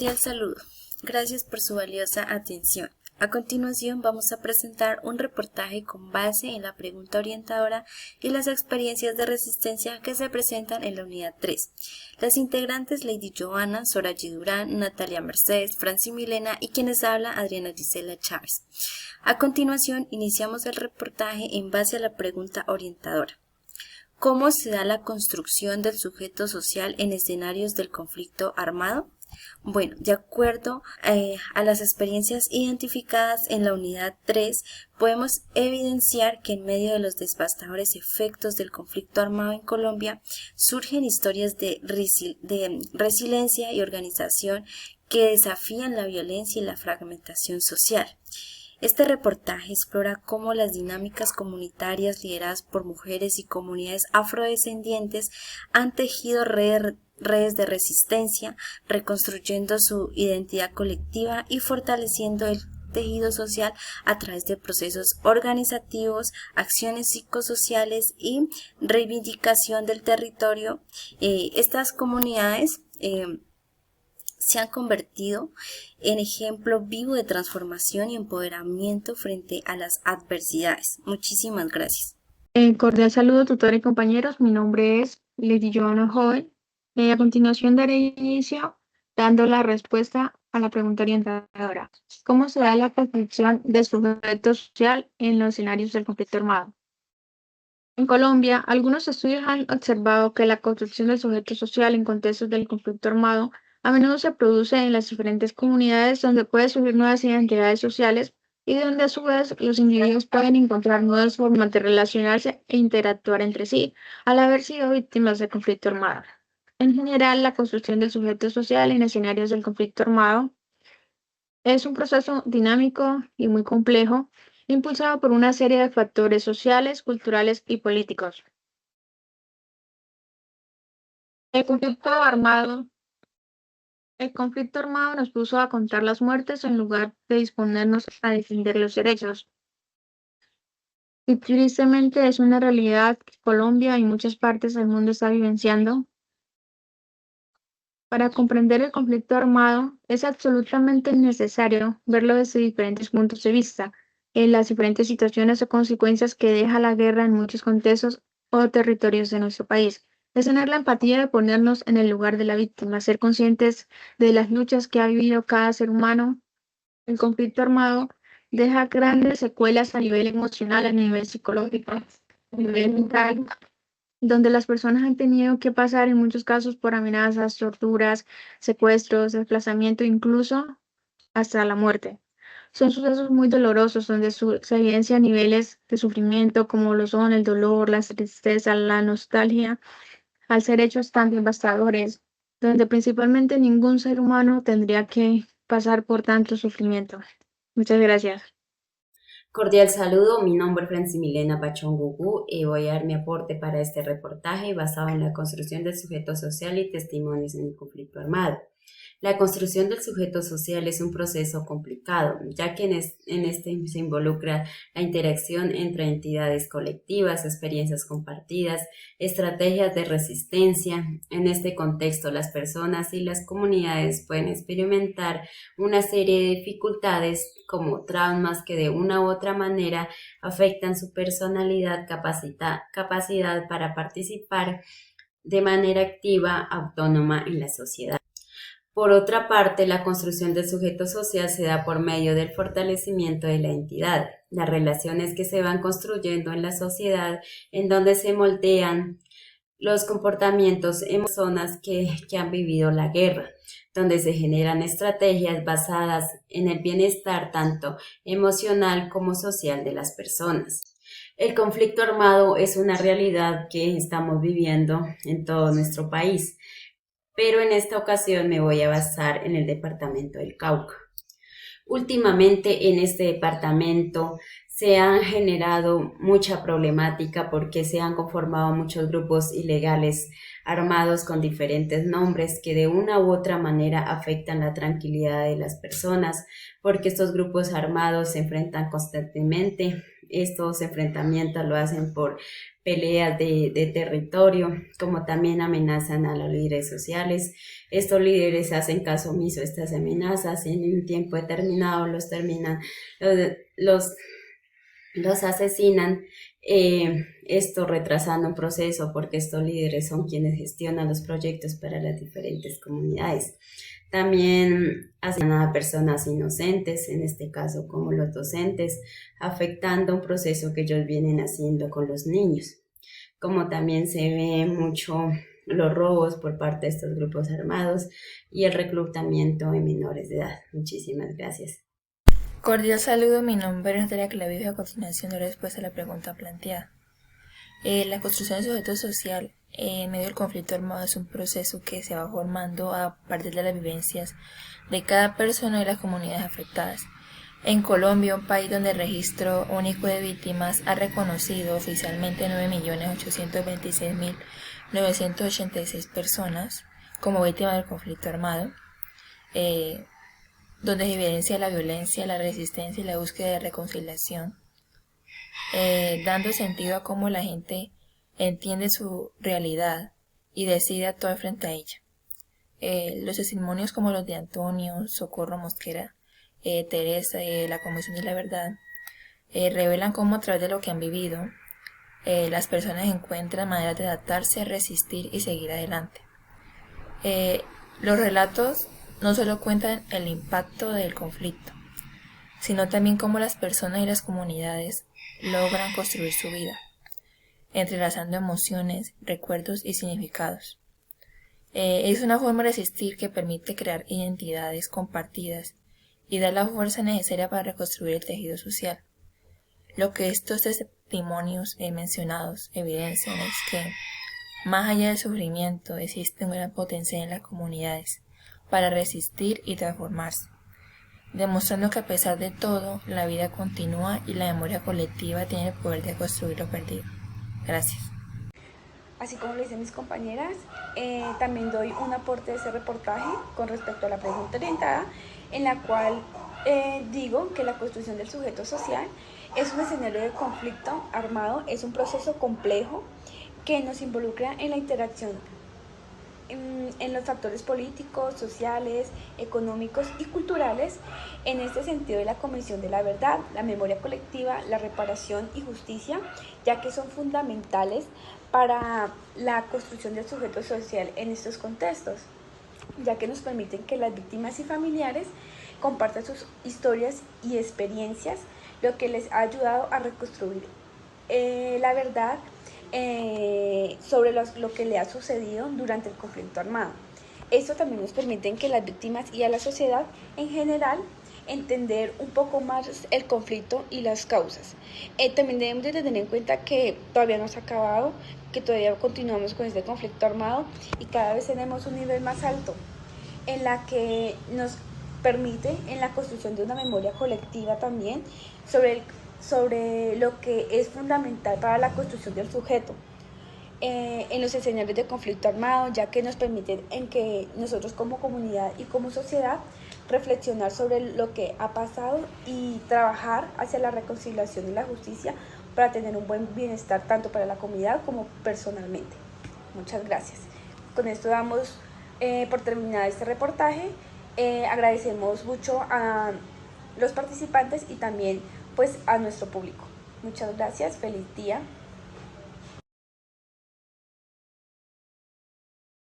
Cordial saludo. Gracias por su valiosa atención. A continuación vamos a presentar un reportaje con base en la pregunta orientadora y las experiencias de resistencia que se presentan en la unidad 3. Las integrantes Lady Joana, Soraya Durán, Natalia Mercedes, Franci Milena y quienes habla Adriana Gisela Chávez. A continuación iniciamos el reportaje en base a la pregunta orientadora. ¿Cómo se da la construcción del sujeto social en escenarios del conflicto armado? Bueno, de acuerdo a las experiencias identificadas en la unidad 3, podemos evidenciar que en medio de los devastadores efectos del conflicto armado en Colombia, surgen historias de resiliencia y organización que desafían la violencia y la fragmentación social. Este reportaje explora cómo las dinámicas comunitarias lideradas por mujeres y comunidades afrodescendientes han tejido redes de resistencia, reconstruyendo su identidad colectiva y fortaleciendo el tejido social a través de procesos organizativos, acciones psicosociales y reivindicación del territorio. Estas comunidades se han convertido en ejemplo vivo de transformación y empoderamiento frente a las adversidades. Muchísimas gracias. Cordial saludo, tutor y compañeros. Mi nombre es Lady Joana Joven. A continuación daré inicio dando la respuesta a la pregunta orientadora. ¿Cómo se da la construcción de sujeto social en los escenarios del conflicto armado? En Colombia, algunos estudios han observado que la construcción del sujeto social en contextos del conflicto armado a menudo se produce en las diferentes comunidades donde pueden surgir nuevas identidades sociales y donde a su vez los individuos pueden encontrar nuevas formas de relacionarse e interactuar entre sí al haber sido víctimas del conflicto armado. En general, la construcción del sujeto social en escenarios del conflicto armado es un proceso dinámico y muy complejo, impulsado por una serie de factores sociales, culturales y políticos. El conflicto armado nos puso a contar las muertes en lugar de disponernos a defender los derechos. Y tristemente es una realidad que Colombia y muchas partes del mundo está vivenciando. Para comprender el conflicto armado es absolutamente necesario verlo desde diferentes puntos de vista, en las diferentes situaciones o consecuencias que deja la guerra en muchos contextos o territorios de nuestro país. Es tener la empatía de ponernos en el lugar de la víctima, ser conscientes de las luchas que ha vivido cada ser humano. El conflicto armado deja grandes secuelas a nivel emocional, a nivel psicológico, a nivel mental, donde las personas han tenido que pasar en muchos casos por amenazas, torturas, secuestros, desplazamiento, incluso hasta la muerte. Son sucesos muy dolorosos donde se evidencian niveles de sufrimiento como lo son el dolor, la tristeza, la nostalgia, al ser hechos tan devastadores, donde principalmente ningún ser humano tendría que pasar por tanto sufrimiento. Muchas gracias. Cordial saludo, mi nombre es Franci Milena Pachón y voy a dar mi aporte para este reportaje basado en la construcción del sujeto social y testimonios en el conflicto armado. La construcción del sujeto social es un proceso complicado, ya que en este se involucra la interacción entre entidades colectivas, experiencias compartidas, estrategias de resistencia. En este contexto, las personas y las comunidades pueden experimentar una serie de dificultades como traumas que de una u otra manera afectan su personalidad, capacidad para participar de manera activa, autónoma en la sociedad. Por otra parte, la construcción del sujeto social se da por medio del fortalecimiento de la entidad, las relaciones que se van construyendo en la sociedad, en donde se moldean los comportamientos en personas que han vivido la guerra, donde se generan estrategias basadas en el bienestar tanto emocional como social de las personas. El conflicto armado es una realidad que estamos viviendo en todo nuestro país, pero en esta ocasión me voy a basar en el departamento del Cauca. Últimamente en este departamento se han generado mucha problemática porque se han conformado muchos grupos ilegales armados con diferentes nombres que de una u otra manera afectan la tranquilidad de las personas, porque estos grupos armados se enfrentan constantemente estos enfrentamientos lo hacen por peleas de territorio, como también amenazan a los líderes sociales. Estos líderes hacen caso omiso a estas amenazas y en un tiempo determinado los asesinan, esto retrasando un proceso porque estos líderes son quienes gestionan los proyectos para las diferentes comunidades. También asesinan a personas inocentes, en este caso como los docentes, afectando un proceso que ellos vienen haciendo con los niños. Como también se ve mucho los robos por parte de estos grupos armados y el reclutamiento de menores de edad. Muchísimas gracias. Cordial saludo, mi nombre es Andrea Clavijo. A continuación de respuesta a la pregunta planteada. La construcción del sujeto social en medio del conflicto armado es un proceso que se va formando a partir de las vivencias de cada persona y las comunidades afectadas. En Colombia, un país donde el registro único de víctimas ha reconocido oficialmente 9.826.986 personas como víctimas del conflicto armado, donde se evidencia la violencia, la resistencia y la búsqueda de reconciliación, dando sentido a cómo la gente entiende su realidad y decide actuar frente a ella. Los testimonios como los de Antonio, Socorro Mosquera, Teresa, la Comisión de la Verdad, revelan cómo a través de lo que han vivido, las personas encuentran maneras de adaptarse, resistir y seguir adelante. Los relatos no solo cuentan el impacto del conflicto, sino también cómo las personas y las comunidades logran construir su vida, entrelazando emociones, recuerdos y significados. Es una forma de resistir que permite crear identidades compartidas y dar la fuerza necesaria para reconstruir el tejido social. Lo que estos testimonios mencionados evidencian es que, más allá del sufrimiento, existe una gran potencial en las comunidades para resistir y transformarse, demostrando que a pesar de todo, la vida continúa y la memoria colectiva tiene el poder de construir lo perdido. Gracias. Así como lo dicen mis compañeras, también doy un aporte de ese reportaje con respecto a la pregunta orientada, en la cual digo que la construcción del sujeto social es un escenario de conflicto armado, es un proceso complejo que nos involucra en la interacción en los factores políticos, sociales, económicos y culturales, en este sentido de la Comisión de la Verdad, la memoria colectiva, la reparación y justicia, ya que son fundamentales para la construcción del sujeto social en estos contextos, ya que nos permiten que las víctimas y familiares compartan sus historias y experiencias, lo que les ha ayudado a reconstruir la verdad sobre lo que le ha sucedido durante el conflicto armado. Esto también nos permite que las víctimas y a la sociedad en general entender un poco más el conflicto y las causas. También debemos de tener en cuenta que todavía no se ha acabado, que todavía continuamos con este conflicto armado y cada vez tenemos un nivel más alto en la que nos permite en la construcción de una memoria colectiva también sobre lo que es fundamental para la construcción del sujeto en los escenarios de conflicto armado, ya que nos permiten en que nosotros como comunidad y como sociedad reflexionar sobre lo que ha pasado y trabajar hacia la reconciliación y la justicia para tener un buen bienestar tanto para la comunidad como personalmente. Muchas gracias. Con esto damos por terminado este reportaje. Agradecemos mucho a los participantes y también pues a nuestro público. Muchas gracias, feliz día.